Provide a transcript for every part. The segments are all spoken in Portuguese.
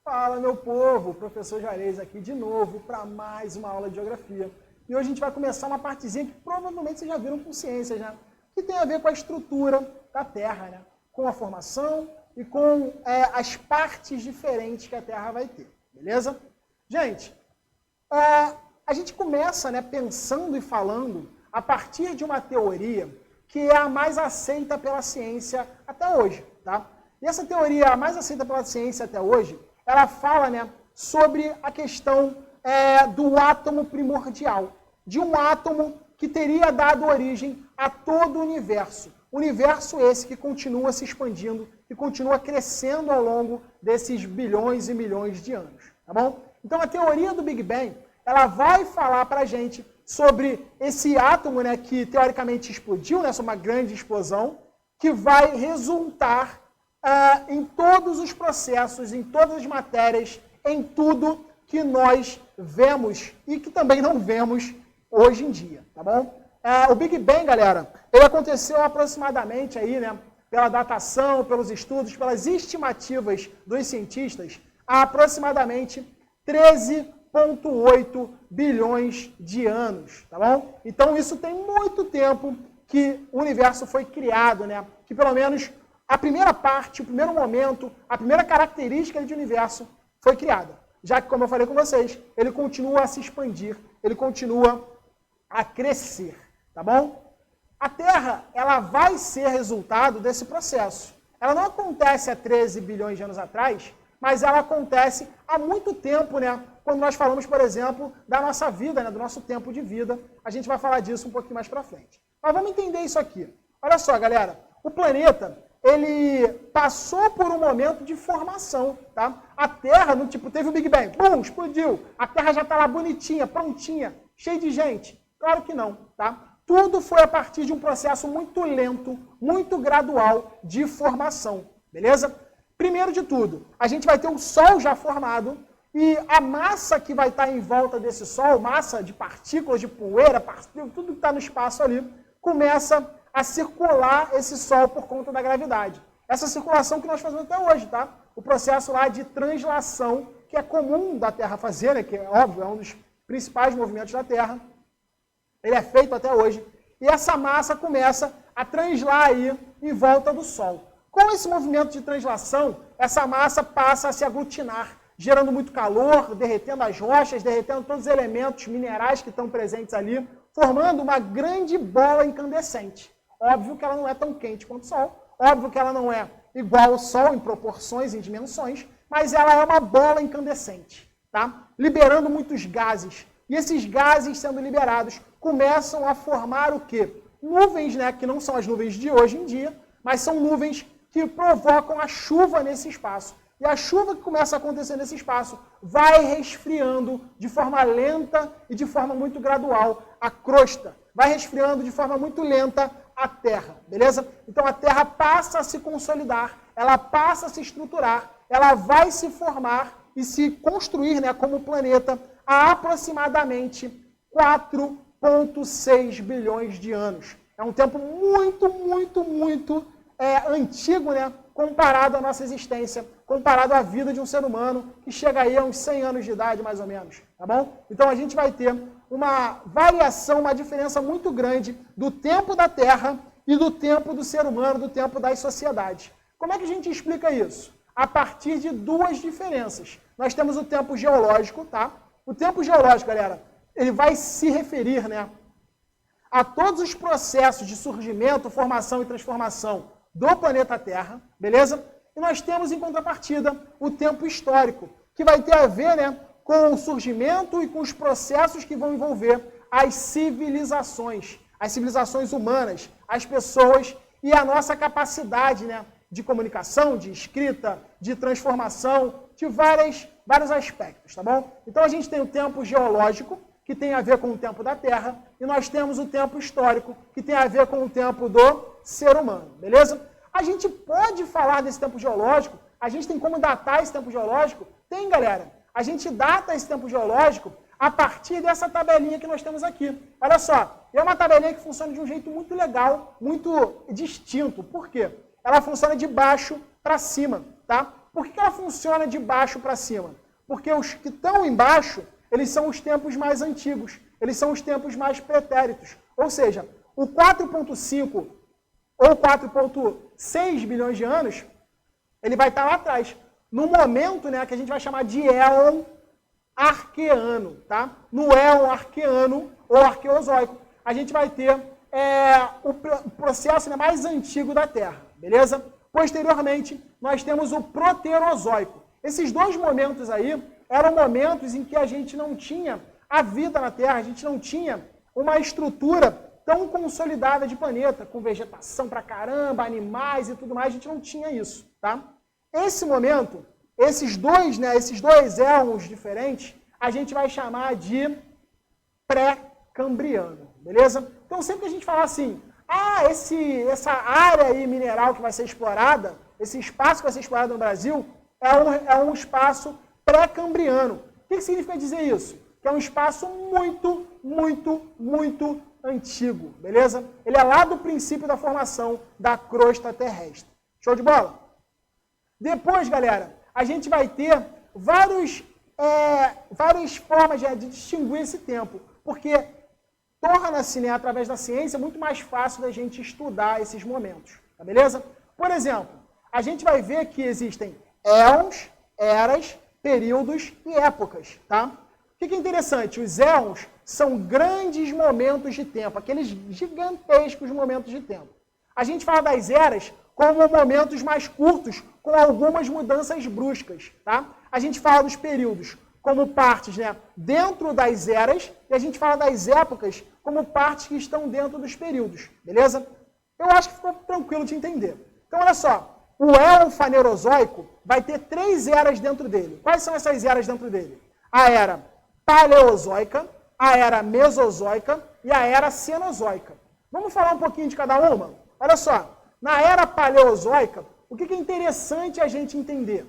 Fala, meu povo! Professor Juarez aqui de novo para mais uma aula de geografia. E hoje a gente vai começar uma partezinha que provavelmente vocês já viram por ciências, né? Que tem a ver com a estrutura da Terra, né? Com a formação e com as partes diferentes que a Terra vai ter, beleza? Gente, a gente começa, né, pensando e falando a partir de uma teoria que é a mais aceita pela ciência até hoje, tá? E essa teoria, a mais aceita pela ciência até hoje, ela fala, né, sobre a questão do átomo primordial, de um átomo que teria dado origem a todo o universo. Universo esse que continua se expandindo, que continua crescendo ao longo desses bilhões e milhões de anos, tá bom? Então a teoria do Big Bang, ela vai falar para a gente sobre esse átomo, né, que teoricamente explodiu, né, sobre uma grande explosão, que vai resultar em todos os processos, em todas as matérias, em tudo que nós vemos e que também não vemos hoje em dia, tá bom? O Big Bang, galera, ele aconteceu aproximadamente aí, né, pela datação, pelos estudos, pelas estimativas dos cientistas, há aproximadamente 13,8 bilhões de anos, tá bom? Então isso tem muito tempo que o universo foi criado, né? Que pelo menos a primeira parte, o primeiro momento, a primeira característica do universo foi criada. Já que, como eu falei com vocês, ele continua a se expandir, ele continua a crescer, tá bom? A Terra, ela vai ser resultado desse processo. Ela não acontece há 13 bilhões de anos atrás, mas ela acontece há muito tempo, né? Quando nós falamos, por exemplo, da nossa vida, né? Do nosso tempo de vida. A gente vai falar disso um pouquinho mais pra frente. Mas vamos entender isso aqui. Olha só, galera. O planeta, ele passou por um momento de formação, tá? A Terra, no tipo, teve o Big Bang, bum, explodiu. A Terra já tá lá bonitinha, prontinha, cheia de gente. Claro que não, tá? Tudo foi a partir de um processo muito lento, muito gradual de formação, beleza? Primeiro de tudo, a gente vai ter um Sol já formado e a massa que vai estar em volta desse Sol, massa de partículas, de poeira, tudo que está no espaço ali, começa a circular esse Sol por conta da gravidade. Essa circulação que nós fazemos até hoje, tá? O processo lá de translação, que é comum da Terra fazer, né? Que é óbvio, é um dos principais movimentos da Terra. Ele é feito até hoje. E essa massa começa a translar aí em volta do Sol. Com esse movimento de translação, essa massa passa a se aglutinar, gerando muito calor, derretendo as rochas, derretendo todos os elementos minerais que estão presentes ali, formando uma grande bola incandescente. Óbvio que ela não é tão quente quanto o Sol, óbvio que ela não é igual ao Sol em proporções, em dimensões, mas ela é uma bola incandescente, tá? Liberando muitos gases. E esses gases sendo liberados começam a formar o quê? Nuvens, né, que não são as nuvens de hoje em dia, mas são nuvens que provocam a chuva nesse espaço. E a chuva que começa a acontecer nesse espaço vai resfriando de forma lenta e de forma muito gradual a crosta. Vai resfriando de forma muito lenta a Terra, beleza? Então a Terra passa a se consolidar, ela passa a se estruturar, ela vai se formar e se construir, né, como planeta há aproximadamente 4,6 bilhões de anos. É um tempo muito antigo, né, comparado à nossa existência, comparado à vida de um ser humano que chega aí a uns 100 anos de idade, mais ou menos, tá bom? Então a gente vai ter uma variação, uma diferença muito grande do tempo da Terra e do tempo do ser humano, do tempo das sociedades. Como é que a gente explica isso? A partir de duas diferenças. Nós temos o tempo geológico, tá? O tempo geológico, galera, ele vai se referir, né, a todos os processos de surgimento, formação e transformação do planeta Terra, beleza? E nós temos, em contrapartida, o tempo histórico, que vai ter a ver, né, com o surgimento e com os processos que vão envolver as civilizações humanas, as pessoas e a nossa capacidade, né, de comunicação, de escrita, de transformação, de vários aspectos, tá bom? Então a gente tem o tempo geológico, que tem a ver com o tempo da Terra, e nós temos o tempo histórico, que tem a ver com o tempo do ser humano, beleza? A gente pode falar desse tempo geológico, a gente tem como datar esse tempo geológico? Tem, galera. A gente data esse tempo geológico a partir dessa tabelinha que nós temos aqui. Olha só, E é uma tabelinha que funciona de um jeito muito legal, muito distinto. Por quê? Ela funciona de baixo para cima, tá? Por que ela funciona de baixo para cima? Porque os que estão embaixo, eles são os tempos mais antigos, eles são os tempos mais pretéritos. Ou seja, o 4.5 ou 4.6 bilhões de anos, ele vai estar lá atrás, no momento, né, que a gente vai chamar de éon arqueano, tá? No éon arqueano ou arqueozoico, a gente vai ter o processo, né, mais antigo da Terra, beleza? Posteriormente, nós temos o proterozoico. Esses dois momentos aí eram momentos em que a gente não tinha a vida na Terra, a gente não tinha uma estrutura tão consolidada de planeta, com vegetação pra caramba, animais e tudo mais, a gente não tinha isso, tá? Esse momento, esses dois éons diferentes, a gente vai chamar de pré-cambriano, beleza? Então sempre que a gente falar assim, essa área aí mineral que vai ser explorada, esse espaço que vai ser explorado no Brasil, é um espaço pré-cambriano. O que significa dizer isso? Que é um espaço muito, muito, muito antigo, beleza? Ele é lá do princípio da formação da crosta terrestre. Show de bola? Depois, galera, a gente vai ter várias formas de distinguir esse tempo, porque torna-se, né, através da ciência, muito mais fácil da gente estudar esses momentos, tá beleza? Por exemplo, a gente vai ver que existem éons, eras, períodos e épocas, tá? O que é interessante? Os éons são grandes momentos de tempo, aqueles gigantescos momentos de tempo. A gente fala das eras como momentos mais curtos, com algumas mudanças bruscas, tá? A gente fala dos períodos como partes, né, dentro das eras, e a gente fala das épocas como partes que estão dentro dos períodos, beleza? Eu acho que ficou tranquilo de entender. Então, olha só, o éon fanerozoico vai ter 3 eras dentro dele. Quais são essas eras dentro dele? A era paleozoica, a era mesozoica e a era cenozoica. Vamos falar um pouquinho de cada uma? Olha só, na era paleozoica, o que é interessante a gente entender?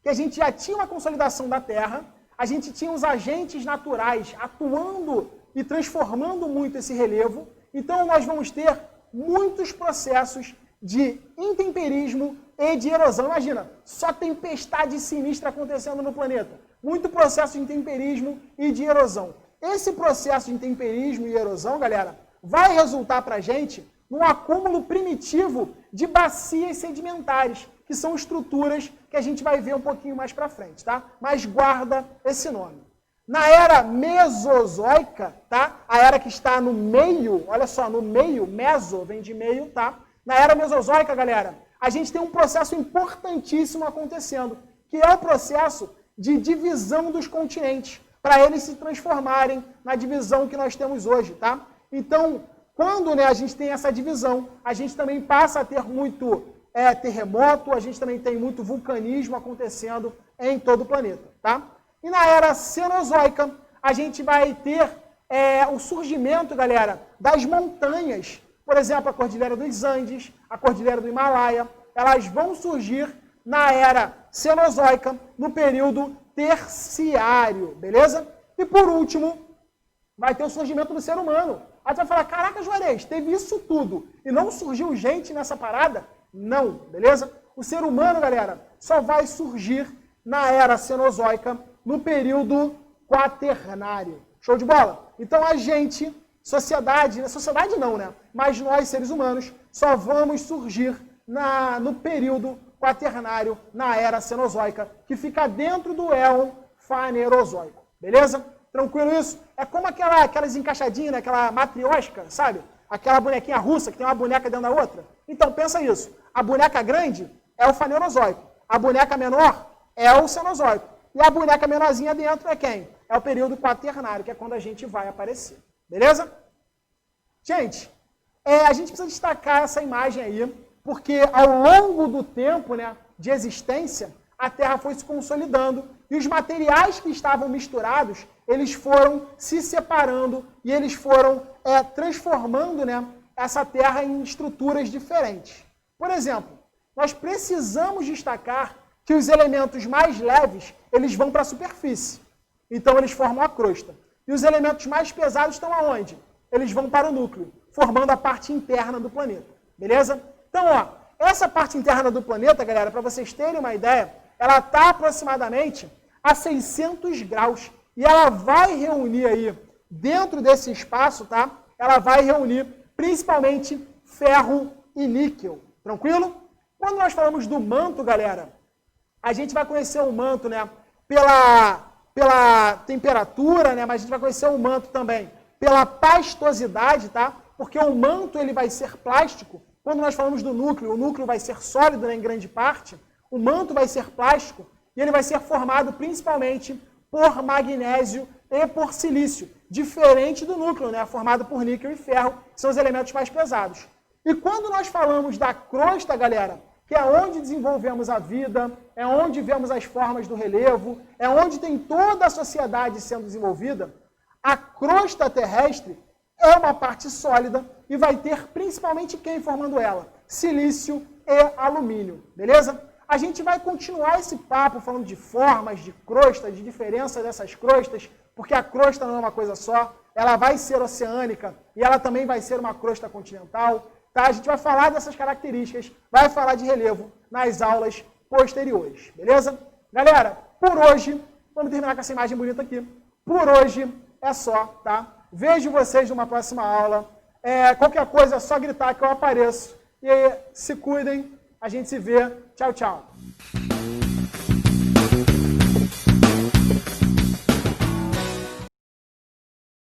Que a gente já tinha uma consolidação da Terra, a gente tinha os agentes naturais atuando e transformando muito esse relevo, então nós vamos ter muitos processos de intemperismo e de erosão. Imagina, só tempestade sinistra acontecendo no planeta. Muito processo de intemperismo e de erosão. Esse processo de intemperismo e erosão, galera, vai resultar para a gente num acúmulo primitivo de bacias sedimentares, que são estruturas que a gente vai ver um pouquinho mais para frente, tá? Mas guarda esse nome. Na era mesozoica, tá? A era que está no meio, olha só, no meio, meso vem de meio, tá? Na era mesozoica, galera, a gente tem um processo importantíssimo acontecendo, que é o processo de divisão dos continentes, para eles se transformarem na divisão que nós temos hoje, tá? Então, quando, né, a gente tem essa divisão, a gente também passa a ter muito terremoto, a gente também tem muito vulcanismo acontecendo em todo o planeta, tá? E na era cenozoica, a gente vai ter o surgimento, galera, das montanhas. Por exemplo, a Cordilheira dos Andes, a Cordilheira do Himalaia, elas vão surgir na era cenozoica, no período terciário, beleza? E por último, vai ter o surgimento do ser humano. Aí você vai falar, caraca, Juarez, teve isso tudo e não surgiu gente nessa parada? Não, beleza? O ser humano, galera, só vai surgir na era cenozoica, no período quaternário. Show de bola? Então a gente, sociedade não, né? Mas nós, seres humanos, só vamos surgir no período quaternário, na era cenozoica, que fica dentro do éon fanerozoico. Beleza? Tranquilo isso? É como aquelas encaixadinhas, né? Aquela matriosca, sabe? Aquela bonequinha russa que tem uma boneca dentro da outra. Então, pensa isso. A boneca grande é o fanerozoico. A boneca menor é o cenozoico. E a boneca menorzinha dentro é quem? É o período quaternário, que é quando a gente vai aparecer. Beleza? Gente, a gente precisa destacar essa imagem aí, porque ao longo do tempo, né, de existência, a Terra foi se consolidando e os materiais que estavam misturados, eles foram se separando e eles foram transformando, né, essa Terra em estruturas diferentes. Por exemplo, nós precisamos destacar que os elementos mais leves, eles vão para a superfície. Então, eles formam a crosta. E os elementos mais pesados estão aonde? eles vão para o núcleo, formando a parte interna do planeta, beleza? Então, ó, essa parte interna do planeta, galera, para vocês terem uma ideia, ela está aproximadamente a 600 graus e ela vai reunir aí, dentro desse espaço, tá? Ela vai reunir principalmente ferro e níquel, tranquilo? Quando nós falamos do manto, galera, a gente vai conhecer o manto, né, pela temperatura, né, mas a gente vai conhecer o manto também pela pastosidade, tá? Porque o manto ele vai ser plástico. Quando nós falamos do núcleo, o núcleo vai ser sólido, né, em grande parte, o manto vai ser plástico e ele vai ser formado principalmente por magnésio e por silício, diferente do núcleo, né, formado por níquel e ferro, que são os elementos mais pesados. E quando nós falamos da crosta, galera, que é onde desenvolvemos a vida, é onde vemos as formas do relevo, é onde tem toda a sociedade sendo desenvolvida, a crosta terrestre é uma parte sólida e vai ter principalmente quem formando ela? Silício e alumínio, beleza? A gente vai continuar esse papo falando de formas, de crostas, de diferença dessas crostas, porque a crosta não é uma coisa só, ela vai ser oceânica e ela também vai ser uma crosta continental. Tá? A gente vai falar dessas características, vai falar de relevo nas aulas posteriores, beleza? Galera, por hoje, vamos terminar com essa imagem bonita aqui. Por hoje é só, tá? Vejo vocês numa próxima aula. Qualquer coisa é só gritar que eu apareço. E aí, se cuidem, a gente se vê. Tchau, tchau.